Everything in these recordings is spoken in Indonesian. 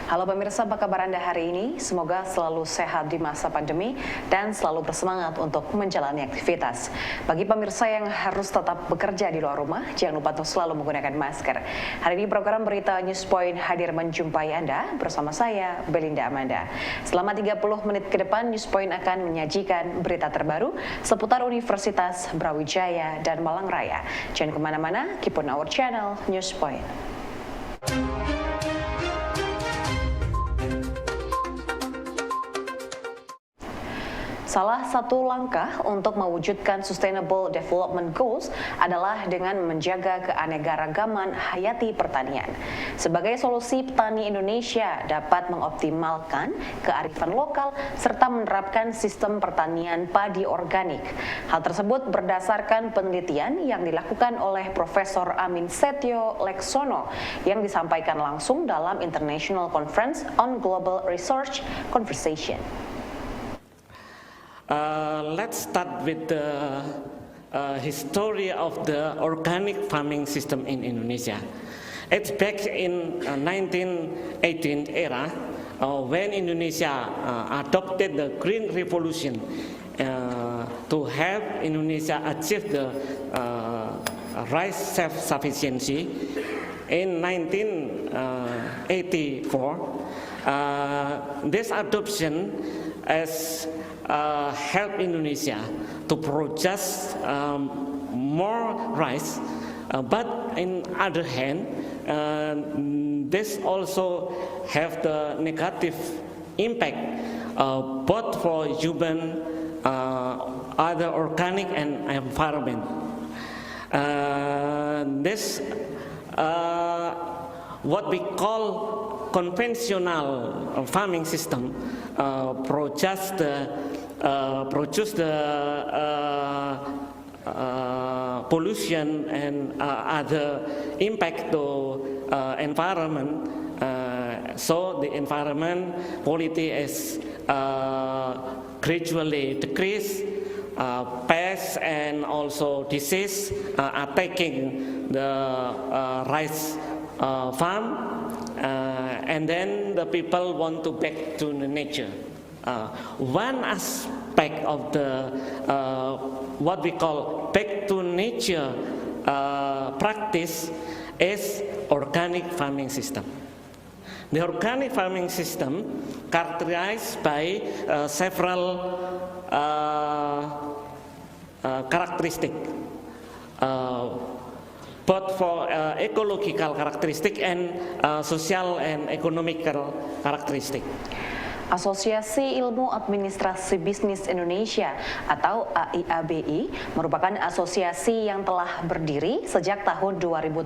Halo pemirsa, apa kabar Anda hari ini? Semoga selalu sehat di masa pandemi dan selalu bersemangat untuk menjalani aktivitas. Bagi pemirsa yang harus tetap bekerja di luar rumah, jangan lupa untuk selalu menggunakan masker. Hari ini program Berita Newspoint hadir menjumpai Anda bersama saya, Belinda Amanda. Selama 30 menit ke depan, Newspoint akan menyajikan berita terbaru seputar Universitas Brawijaya dan Malang Raya. Jangan kemana-mana, keep on our channel, Newspoint. Salah satu langkah untuk mewujudkan Sustainable Development Goals adalah dengan menjaga keanekaragaman hayati pertanian. Sebagai solusi, petani Indonesia dapat mengoptimalkan kearifan lokal serta menerapkan sistem pertanian padi organik. Hal tersebut berdasarkan penelitian yang dilakukan oleh Profesor Amin Setio Leksono yang disampaikan langsung dalam International Conference on Global Research Conversation. Let's start with the history of the organic farming system in Indonesia. It's back in 1918 era when Indonesia adopted the Green Revolution to help Indonesia achieve the rice self-sufficiency. In 1984, this adoption has help Indonesia to produce more rice, but in other hand, this also have the negative impact both for human, other organic and environment. This what we call conventional farming system produce the pollution and other impact to environment. So the environment quality is gradually decreased. Pests and also disease attacking the rice farm, and then the people want to back to the nature. One aspect of the what we call back to nature practice is organic farming system. The organic farming system characterized by several characteristic, both for ecological characteristic and social and economical characteristic. Asosiasi Ilmu Administrasi Bisnis Indonesia atau AIABI merupakan asosiasi yang telah berdiri sejak tahun 2008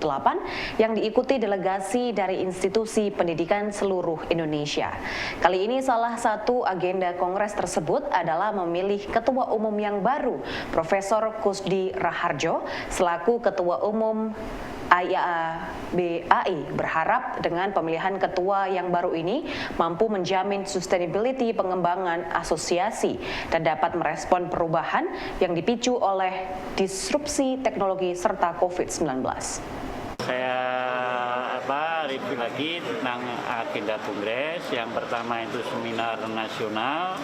yang diikuti delegasi dari institusi pendidikan seluruh Indonesia. Kali ini salah satu agenda kongres tersebut adalah memilih ketua umum yang baru, Profesor Kusdi Raharjo selaku ketua umum AIABI berharap dengan pemilihan ketua yang baru ini mampu menjamin sustainability pengembangan asosiasi dan dapat merespon perubahan yang dipicu oleh disrupsi teknologi serta COVID-19. Saya review lagi tentang agenda kongres. Yang pertama itu seminar nasional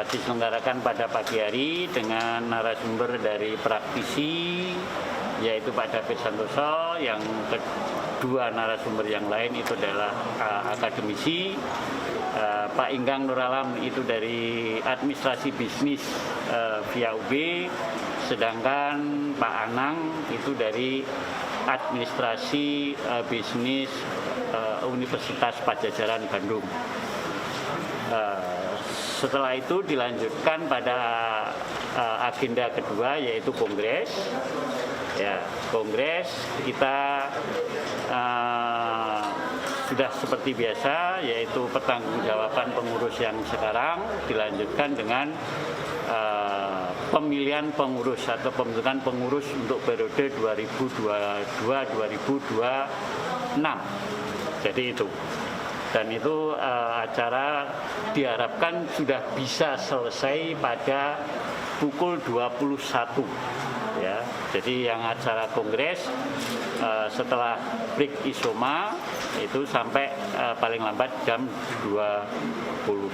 diselenggarakan pada pagi hari dengan narasumber dari praktisi, yaitu Pak David Santoso. Yang kedua narasumber yang lain itu adalah akademisi, Pak Inggang Nuralam itu dari administrasi bisnis via UB, sedangkan Pak Anang itu dari administrasi bisnis Universitas Padjadjaran Bandung. Setelah itu dilanjutkan pada agenda kedua, yaitu kongres. Ya, kongres kita sudah seperti biasa, yaitu pertanggungjawaban pengurus yang sekarang dilanjutkan dengan pemilihan pengurus atau pembentukan pengurus untuk periode 2022-2026. Jadi itu. Dan itu acara diharapkan sudah bisa selesai pada pukul 21. Ya, jadi yang acara kongres setelah break isoma itu sampai paling lambat jam 21.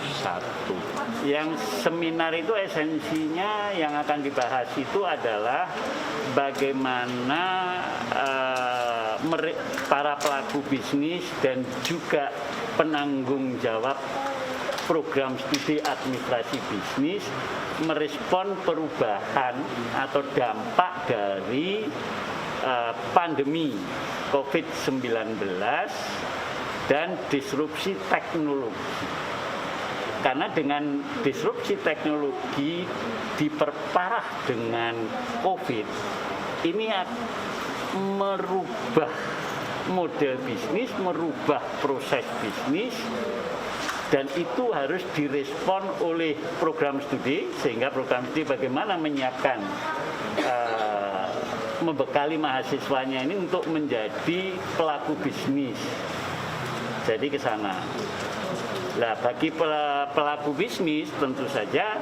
Yang seminar itu esensinya yang akan dibahas itu adalah bagaimana para pelaku bisnis dan juga penanggung jawab program studi administrasi bisnis merespon perubahan atau dampak dari pandemi COVID-19 dan disrupsi teknologi. Karena dengan disrupsi teknologi diperparah dengan COVID, ini merubah model bisnis, merubah proses bisnis, dan itu harus direspon oleh program studi, sehingga program studi bagaimana menyiapkan membekali mahasiswanya ini untuk menjadi pelaku bisnis. Jadi ke sana. Nah, bagi pelaku bisnis tentu saja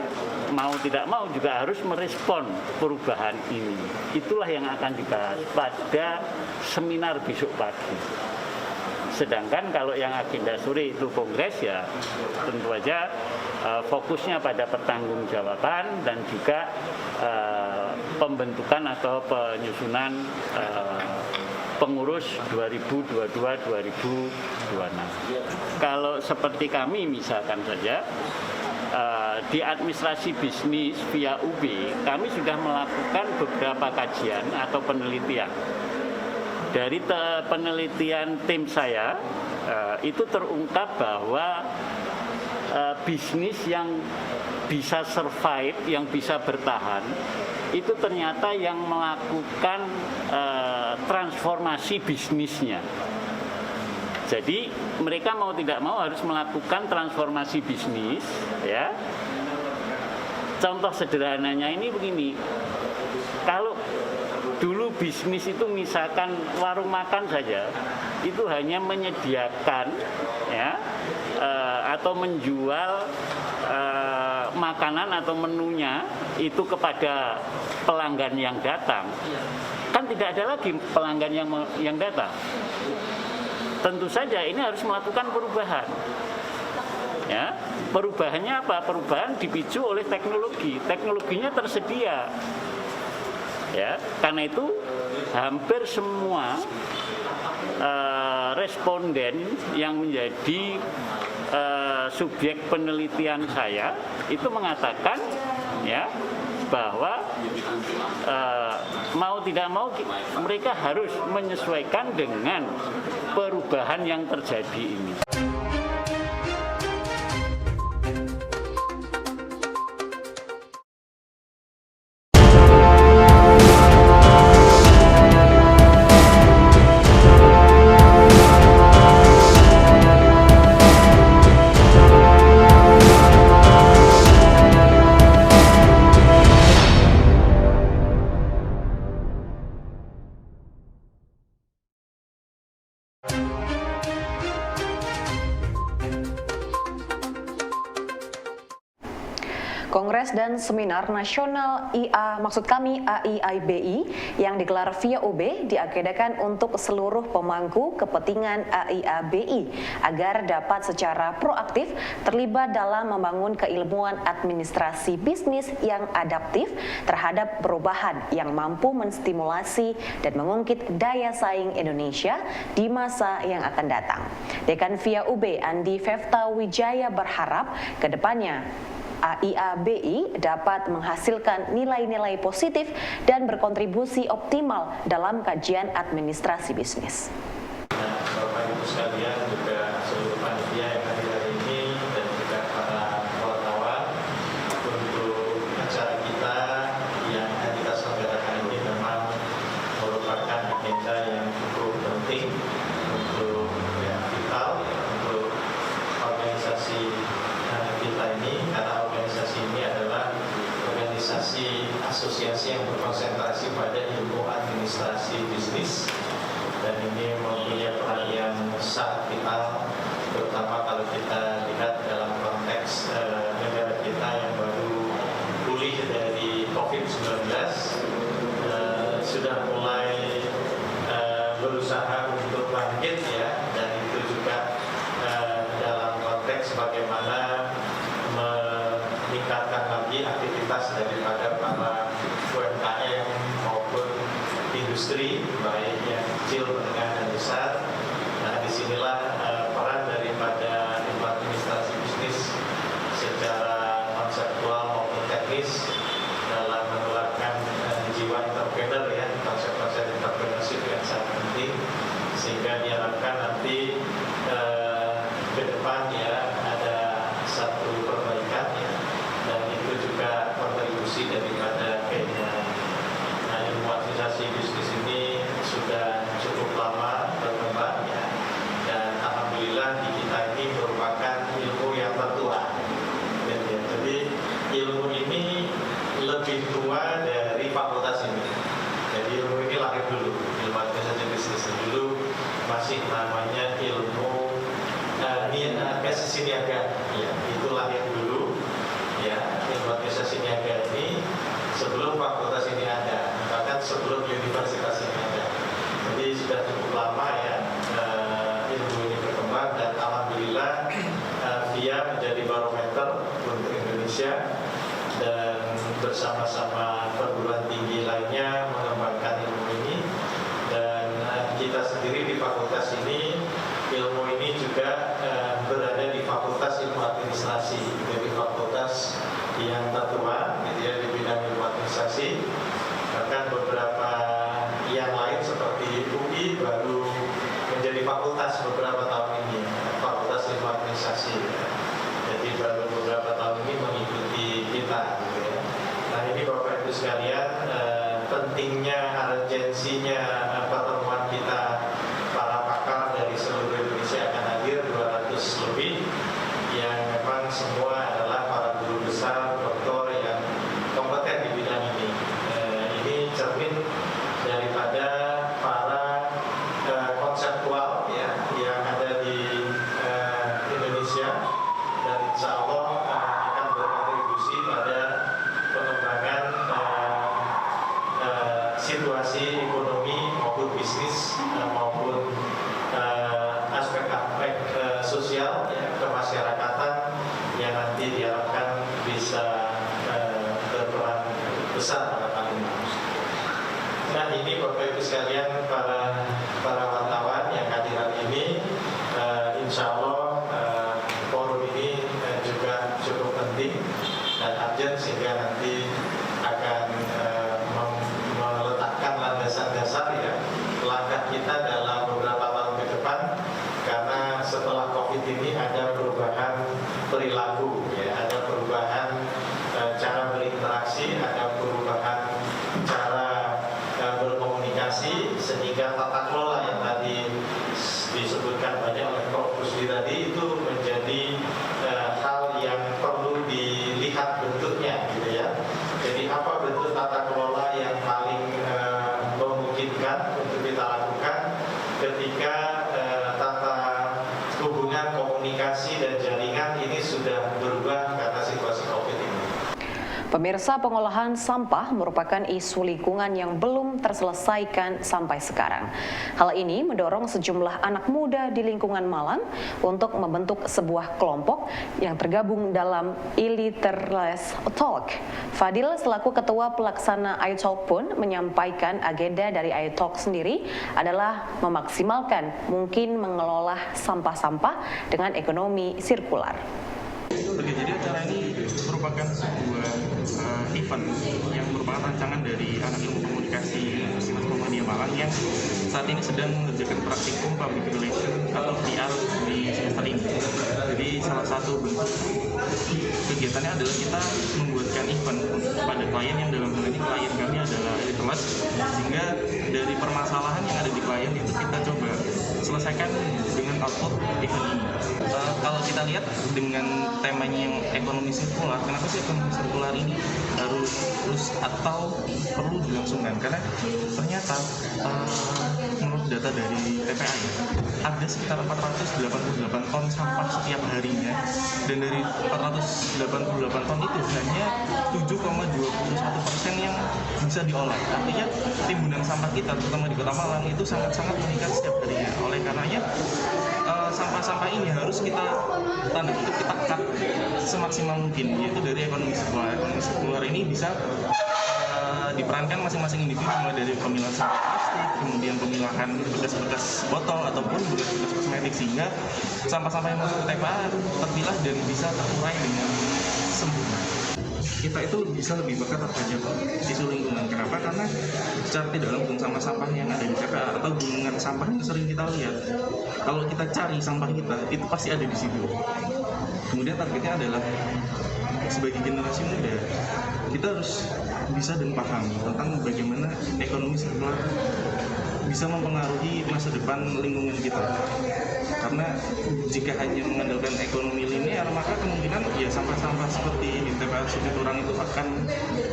mau tidak mau juga harus merespon perubahan ini. Itulah yang akan dibahas pada seminar besok pagi. Sedangkan kalau yang agenda sore itu kongres, ya tentu saja fokusnya pada pertanggungjawaban dan juga pembentukan atau penyusunan pengurus 2022-2026. Kalau seperti kami misalkan saja di administrasi bisnis via UB, kami sudah melakukan beberapa kajian atau penelitian. Dari penelitian tim saya itu terungkap bahwa bisnis yang bisa survive, yang bisa bertahan, itu ternyata yang melakukan transformasi bisnisnya. Jadi mereka mau tidak mau harus melakukan transformasi bisnis, ya. Contoh sederhananya ini begini. Kalau dulu bisnis itu misalkan warung makan saja, itu hanya menyediakan, ya, atau menjual makanan atau menunya itu kepada pelanggan yang datang, kan tidak ada lagi pelanggan yang datang. Tentu saja ini harus melakukan perubahan. Ya, perubahannya apa? Perubahan dipicu oleh teknologi. Teknologinya tersedia. Ya, karena itu hampir semua responden yang menjadi subjek penelitian saya itu mengatakan, ya, bahwa mau tidak mau mereka harus menyesuaikan dengan perubahan yang terjadi ini. Kongres dan Seminar Nasional AIIBI yang digelar via UB diagendakan untuk seluruh pemangku kepentingan AIIBI agar dapat secara proaktif terlibat dalam membangun keilmuan administrasi bisnis yang adaptif terhadap perubahan yang mampu menstimulasi dan mengungkit daya saing Indonesia di masa yang akan datang. Dekan via UB Andi Fefta Wijaya berharap ke depannya AIIBI dapat menghasilkan nilai-nilai positif dan berkontribusi optimal dalam kajian administrasi bisnis. Bapak Ibu sekalian, juga seluruh panitia yang hadir hari ini dan juga para wartawan, untuk acara kita yang kita selenggarakan ini memang merupakan agenda yang cukup penting untuk vital untuk organisasi kita ini, karena organisasi ini adalah organisasi asosiasi yang berkonsentrasi pada ilmu administrasi bisnis, dan ini mempunyai peran yang sangat vital, terutama kalau kita lihat dalam konteks negara kita yang baru pulih dari COVID-19, sudah mulai berusaha untuk bangkit, ya, dan itu industri, baik yang kecil, menengah, dan besar. Nah, disinilah peran daripada ilmu administrasi bisnis secara konseptual maupun teknis dalam menularkan jiwa entrepreneur ya, konsep-konsep entrepreneurship yang sangat penting, sehingga diharapkan nanti ke depan ya ada satu perbaikan ya, dan itu juga kontribusi daripada keinginan. Nah, ilmu administrasi bisnis ini sudah cukup lama berkembang ya, dan alhamdulillah di kita ini merupakan ilmu yang tertua. Jadi ilmu ini lebih tua dari fakultas ini. Jadi ilmu ini lahir dulu, ilmu administrasi bisnis dulu masih namanya ilmu administrasi niaga. Ya, itu lahir dulu. Ya, ilmu administrasi niaga ini sebelum fakultas ini ada, bahkan sebelum universitas ini ada. Jadi sudah cukup lama ya ilmu ini berkembang, dan alhamdulillah VIA menjadi barometer untuk Indonesia, dan bersama-sama perguruan tinggi lainnya mengembangkan ilmu ini. Dan kita sendiri di fakultas ini, ilmu ini juga berada di fakultas ilmu administrasi, jadi fakultas yang tertua gitu ya, di bidang ilmu administrasi. Bahkan beberapa yang lain seperti UI baru menjadi fakultas beberapa tahun ini, fakultas ilmu administrasi. Jadi baru beberapa tahun ini mengikuti kita gitu ya. Nah, ini Bapak Ibu sekalian, pentingnya, urgensinya pertemuan kita, para pakar dari seluruh Indonesia akan hadir 200 lebih, yang memang semua adalah para guru besar, doktor yang kompeten di bidang ini. Ini cermin daripada para konseptual ya, yang ada di Indonesia, dan insya Allah akan berkontribusi pada pengembangan situasi ekonomi maupun bisnis maupun aspek-aspek sosial ya, kemasyarakatan yang nanti diharapkan bisa berperan besar pada tahun. Nah, ini Bapak Ibu sekalian, para wartawan yang hadir hari ini, insya Allah forum ini juga cukup penting dan urgent, sehingga nanti akan meletakkan landasan dasar ya langkah kita dalam beberapa tahun ke depan, karena setelah COVID ini ada perubahan perilaku ya, ada perubahan cara berinteraksi, ada perubahan cara berkomunikasi, sehingga tata kelola yang tadi disebutkan banyak oleh Prof. Rusdi tadi itu menjadi hal yang perlu dilihat bentuknya gitu ya. Jadi apa bentuk tata kelola yang paling memungkinkan untuk kita lakukan ketika tata hubungan komunikasi dan jaringan ini sudah berubah karena situasi COVID ini. Pemirsa, pengolahan sampah merupakan isu lingkungan yang belum terselesaikan sampai sekarang. Hal ini mendorong sejumlah anak muda di lingkungan Malang untuk membentuk sebuah kelompok yang tergabung dalam Illiterless Talk. Fadil selaku ketua pelaksana iTalk pun menyampaikan agenda dari iTalk sendiri adalah memaksimalkan mungkin mengelola sampah-sampah dengan ekonomi sirkular. Oke, jadi acara ini merupakan sebuah event yang merupakan rancangan dari anak ilmu komunikasi Universitas Muhammadiyah Malang yang saat ini sedang mengerjakan praktikum public relation atau PR di semester ini. Jadi salah satu bentuk kegiatannya adalah kita membuatkan event pada klien yang dalam hal ini klien kami adalah Elitemat, sehingga dari permasalahan yang ada di klien itu kita coba selesaikan dengan output event ini. Kalau kita lihat dengan temanya yang ekonomi sirkular, kenapa sih ekonomi sirkular ini harus atau perlu dilangsungkan? Karena ternyata menurut data dari TPA ya, ada sekitar 488 ton sampah setiap harinya, dan dari 488 ton itu hanya 7,21% yang bisa diolah. Artinya timbunan sampah kita, terutama di Kota Malang, itu sangat-sangat meningkat setiap harinya. Oleh karenanya sampah-sampah ini harus kita tanda kutip kita cut semaksimal mungkin, yaitu dari ekonomi sirkular. Ekonomi sirkular ini bisa diperankan masing-masing individu, mulai dari pemilahan sampah plastik, kemudian pemilahan bekas-bekas botol ataupun bekas-bekas kosmetik, sehingga sampah-sampah yang masuk ke TPA terpilah dan bisa terurai dengan sempurna. Kita itu bisa lebih peka terhadap isu lingkungan. Kenapa? Karena secara tidak langsung sampah-sampah yang ada di TPA atau gunungan sampah yang sering kita lihat, kalau kita cari sampah kita, itu pasti ada di situ. Kemudian targetnya adalah sebagai generasi muda, kita harus bisa dan paham tentang bagaimana ekonomi sirkular bisa mempengaruhi masa depan lingkungan kita. Karena jika hanya mengandalkan ekonomi linear, maka kemungkinan ya sampah-sampah seperti di TPA Supiturang itu akan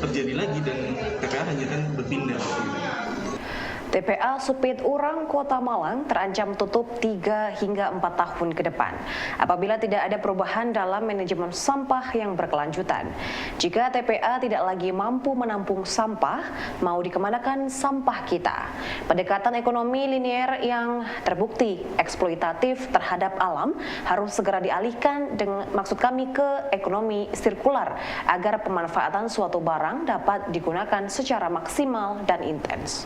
terjadi lagi dan TPA hanya akan berpindah. TPA Supiturang Kota Malang terancam tutup 3 hingga 4 tahun ke depan apabila tidak ada perubahan dalam manajemen sampah yang berkelanjutan. Jika TPA tidak lagi mampu menampung sampah, mau dikemanakan sampah kita? Pendekatan ekonomi linear yang terbukti eksploitatif terhadap alam harus segera dialihkan dengan maksud kami ke ekonomi sirkular agar pemanfaatan suatu barang dapat digunakan secara maksimal dan intens.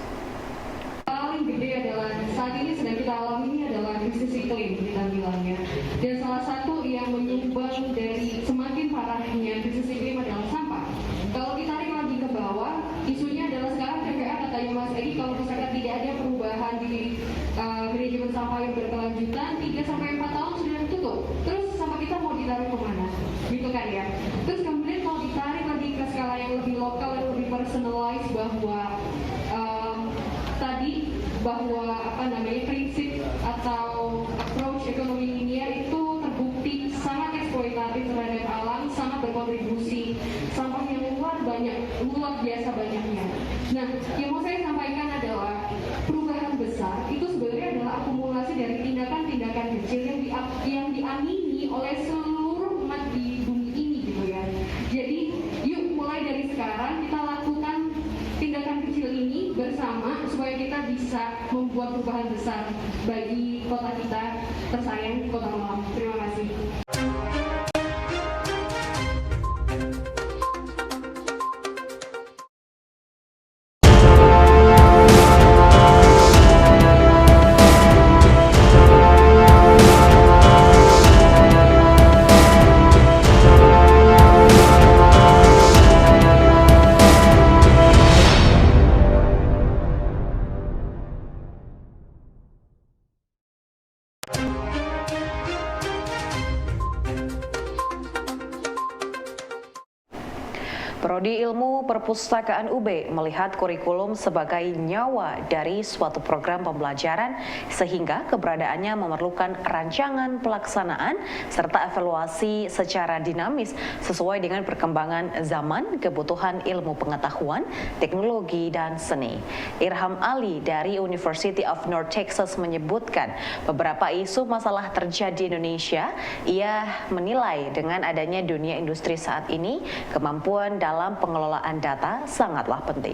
Paling gede adalah saat ini sedang kita alami ini adalah krisis iklim kita bilangnya, dan salah satu yang menyumbang dari semakin parahnya krisis iklim adalah sampah. Kalau ditarik lagi ke bawah, isunya adalah sekarang TPA katanya Mas Edi, kalau misalkan tidak ada perubahan di manajemen sampah yang berkelanjutan 3-4 tahun sudah tutup. Terus sampah kita mau ditaruh kemana? Gitu kan ya. Terus kemudian kalau ditarik lagi ke skala yang lebih lokal dan lebih personalized, bahwa prinsip atau approach ekonomi linear itu terbukti sangat eksploitatif terhadap alam, sangat berkontribusi, sampah yang luar biasa banyaknya. Nah, yang mau saya sampaikan adalah perubahan besar itu sebenarnya adalah akumulasi dari tindakan-tindakan kecil yang diamini oleh seluruh umat di bumi ini gitu ya. Jadi yuk mulai dari sekarang kita lakukan tindakan kecil ini bersama supaya kita bisa membuat perubahan besar bagi kota kita tersayang, Kota Malang. Terima kasih. Prodi Ilmu Perpustakaan UB melihat kurikulum sebagai nyawa dari suatu program pembelajaran sehingga keberadaannya memerlukan rancangan pelaksanaan serta evaluasi secara dinamis sesuai dengan perkembangan zaman, kebutuhan ilmu pengetahuan, teknologi, dan seni. Irham Ali dari University of North Texas menyebutkan beberapa isu masalah terjadi di Indonesia. Ia menilai dengan adanya dunia industri saat ini, kemampuan dalam pengelolaan data sangatlah penting.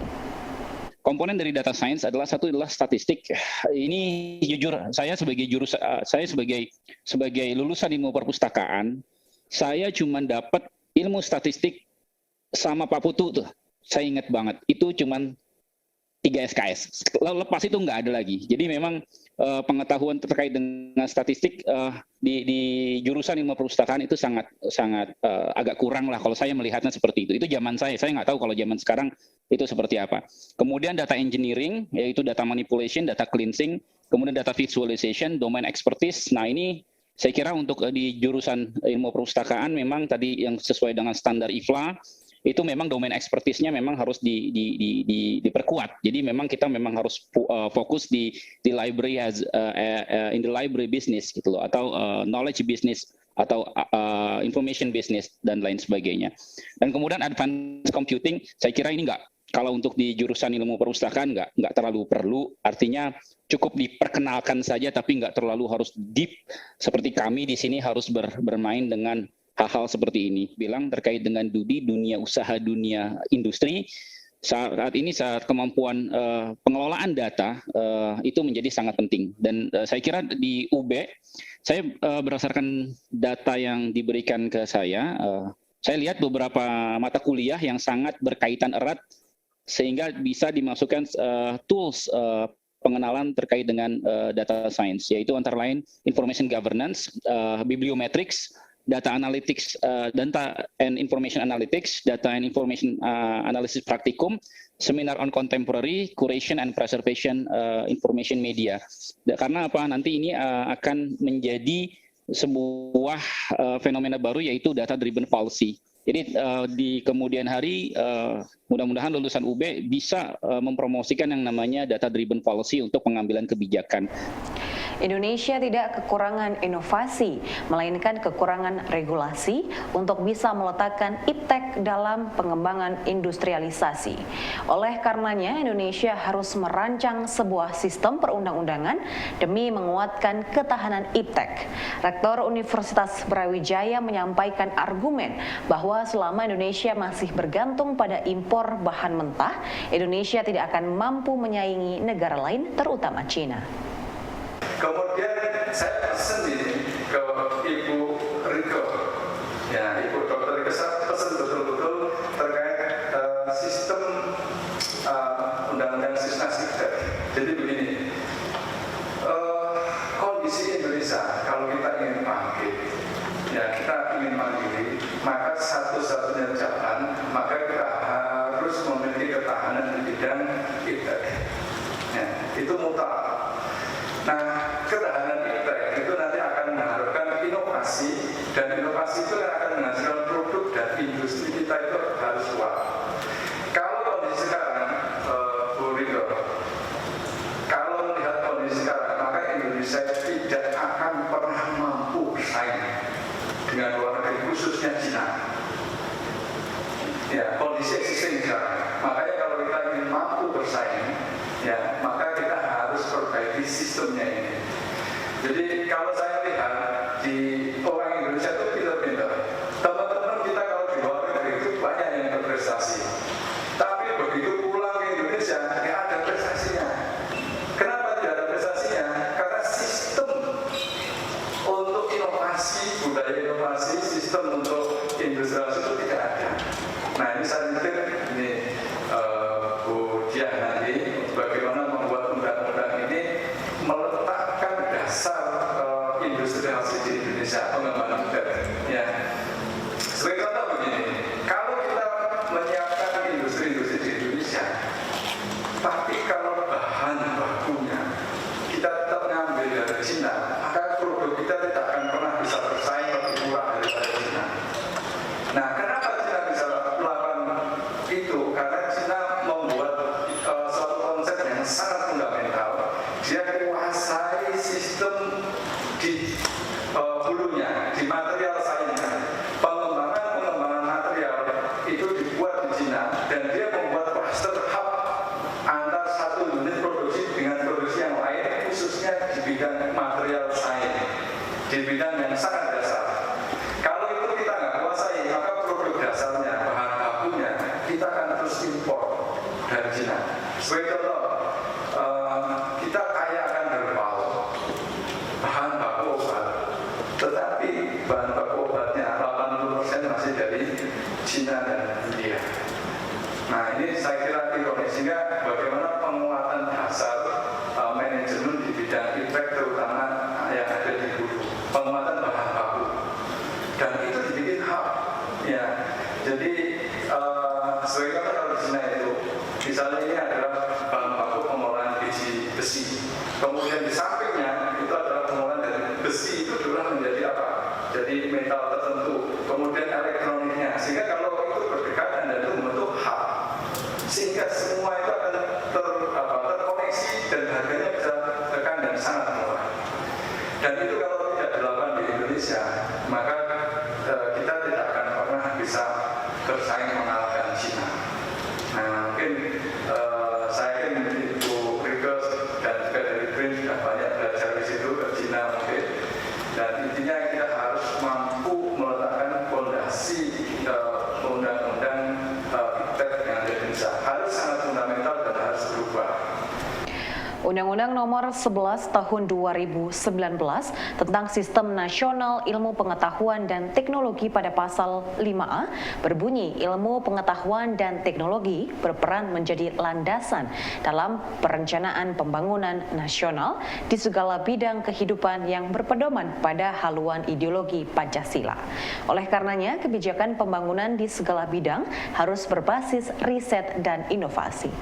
Komponen dari data science adalah statistik. Ini jujur saya sebagai lulusan ilmu perpustakaan, saya cuma dapat ilmu statistik sama Pak Putu tuh. Saya ingat banget, itu cuma 3 SKS. Lepas itu nggak ada lagi. Jadi memang pengetahuan terkait dengan statistik di jurusan ilmu perpustakaan itu sangat agak kurang lah kalau saya melihatnya seperti itu. Itu zaman saya nggak tahu kalau zaman sekarang itu seperti apa. Kemudian data engineering, yaitu data manipulation, data cleansing, kemudian data visualization, domain expertise. Nah ini saya kira untuk di jurusan ilmu perpustakaan memang tadi yang sesuai dengan standar IFLA, itu memang domain expertise-nya memang harus diperkuat. Jadi memang kita memang harus fokus di library in the library business gitu loh, atau knowledge business atau information business dan lain sebagainya. Dan kemudian advanced computing, saya kira ini kalau untuk di jurusan ilmu perpustakaan nggak terlalu perlu, artinya cukup diperkenalkan saja tapi nggak terlalu harus deep seperti kami di sini harus bermain dengan hal-hal seperti ini. Bilang terkait dengan dunia usaha, dunia industri, saat ini kemampuan pengelolaan data itu menjadi sangat penting. Dan saya kira di UB, saya berdasarkan data yang diberikan ke saya lihat beberapa mata kuliah yang sangat berkaitan erat sehingga bisa dimasukkan tools pengenalan terkait dengan data science, yaitu antara lain information governance, bibliometrics, data analytics, data and information analytics, data and information analysis practicum, seminar on contemporary curation and preservation information media. Karena apa? Nanti ini akan menjadi sebuah fenomena baru, yaitu data driven policy. Jadi di kemudian hari mudah-mudahan lulusan UB bisa mempromosikan yang namanya data driven policy untuk pengambilan kebijakan. Indonesia tidak kekurangan inovasi, melainkan kekurangan regulasi untuk bisa meletakkan iptek dalam pengembangan industrialisasi. Oleh karenanya, Indonesia harus merancang sebuah sistem perundang-undangan demi menguatkan ketahanan iptek. Rektor Universitas Brawijaya menyampaikan argumen bahwa selama Indonesia masih bergantung pada impor bahan mentah, Indonesia tidak akan mampu menyaingi negara lain, terutama Cina. Kemudian saya pesan ini ke Ibu Riko, ya Ibu Dr. Riko, saya pesan betul-betul terkait sistem undang-undang Sisnasibdek. Jadi begini, kondisi Indonesia kalau kita ingin bangkit, ya kita ingin mandiri, maka satu-satunya jalan, maka kita harus memiliki ketahanan di bidang iptek. Ya, itu mutlak. Nah, ketahanan iptek itu nanti akan mengharapkan inovasi, dan inovasi itu akan menghasilkan produk, dan industri kita itu harus kuat. Kalau kondisi sekarang, Bu Riko, kalau melihat kondisi sekarang, maka Indonesia tidak akan pernah mampu bersaing dengan luar negeri, khususnya Cina. Ya, kondisi existing sekarang. Makanya kalau kita ingin mampu bersaing, ya, maka kita harus perbaiki sistemnya ini. Jadi kalau saya lihat di orang Indonesia itu pintar-pintar. Teman-teman kita kalau di luar negeri itu banyak yang berprestasi. Tapi begitu pulang ke Indonesia, nggak ada prestasinya. Kenapa tidak ada prestasinya? Karena sistem untuk inovasi, budaya inovasi, sistem untuk industrialisasi itu tidak ada. Nah ini saya pikir ini Bu Diah nanti bagaimana membuat undang-undang ini meletakkan dasar industrialisasi di Indonesia, pengembangan iptek. Ya. Sebagai contoh begini, kalau kita menyiapkan industri-industri di Indonesia, tapi kalau bahan bakunya kita tetap mengambil dari Cina, maka produk kita tidak akan pernah bisa bersaing lebih murah daripada Cina. Nah, kenapa Cina bisa melakukan itu? Karena Cina membuat suatu konsep yang sangat fundamental. Dia menguasai sistem di hulunya, di material sainsnya. Pengembangan material itu dibuat di Cina, dan dia membuat cluster hub antar satu unit produksi dengan produksi yang lain, khususnya di bidang material sains, di bidang yang sangat dasar. Kalau itu kita nggak kuasai, maka produk dasarnya, bahan bakunya, kita akan terus impor dari Cina. Sebagai contoh, kita kaya akan herbal, bahan baku obat, tetapi bahan baku obatnya 80% masih dari Cina dan India. Nah ini saya kira ironis, sehingga bagaimana penguatan dasar manajemen di bidang iptek, terutama yang ada di hulu, penguatan bahan baku, dan itu dibikin hub. Ya, jadi sebagai contoh kalau di Cina itu, misalnya ini adalah bahan baku pengolahan biji besi, kemudian di sampingnya itu adalah pengolahan dari besi itu adalah menjadi apa? Jadi metal tertentu, kemudian elektroniknya, sehingga kalau itu berdekatan dan itu membentuk hub, sehingga semua itu akan terkoneksi dan harganya bisa tekan dan sangat murah. Dan itu kalau tidak dilakukan di Indonesia, maka kita tidak akan pernah bisa bersaing mengalahkan Cina. Nah mungkin saya yakin Ibu Riko dan juga dari BRIN sudah banyak Undang-Undang Nomor 11 Tahun 2019 tentang Sistem Nasional Ilmu Pengetahuan dan Teknologi pada pasal 5A berbunyi ilmu pengetahuan dan teknologi berperan menjadi landasan dalam perencanaan pembangunan nasional di segala bidang kehidupan yang berpedoman pada haluan ideologi Pancasila. Oleh karenanya, kebijakan pembangunan di segala bidang harus berbasis riset dan inovasi.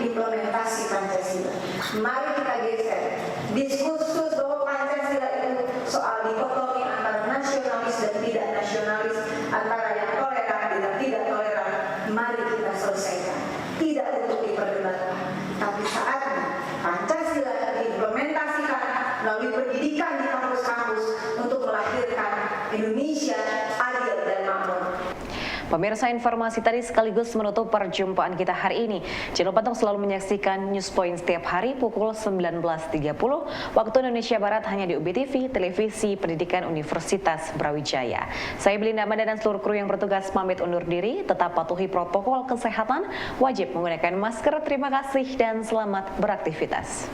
Implementasi Pancasila. Mari kita geser diskursus bahwa Pancasila itu soal dikotomi antara nasionalis dan tidak nasionalis, antara yang toleran dan tidak toleran. Mari kita selesaikan. Tidak untuk diperdebatkan, tapi saatnya Pancasila diimplementasikan melalui pendidikan di kampus-kampus untuk melahirkan Indonesia adil dan makmur. Pemirsa, informasi tadi sekaligus menutup perjumpaan kita hari ini. Jangan lupa untuk selalu menyaksikan News Point setiap hari pukul 19.30 waktu Indonesia Barat hanya di UB TV, Televisi Pendidikan Universitas Brawijaya. Saya Belinda Amanda dan seluruh kru yang bertugas pamit undur diri. Tetap patuhi protokol kesehatan, wajib menggunakan masker. Terima kasih dan selamat beraktivitas.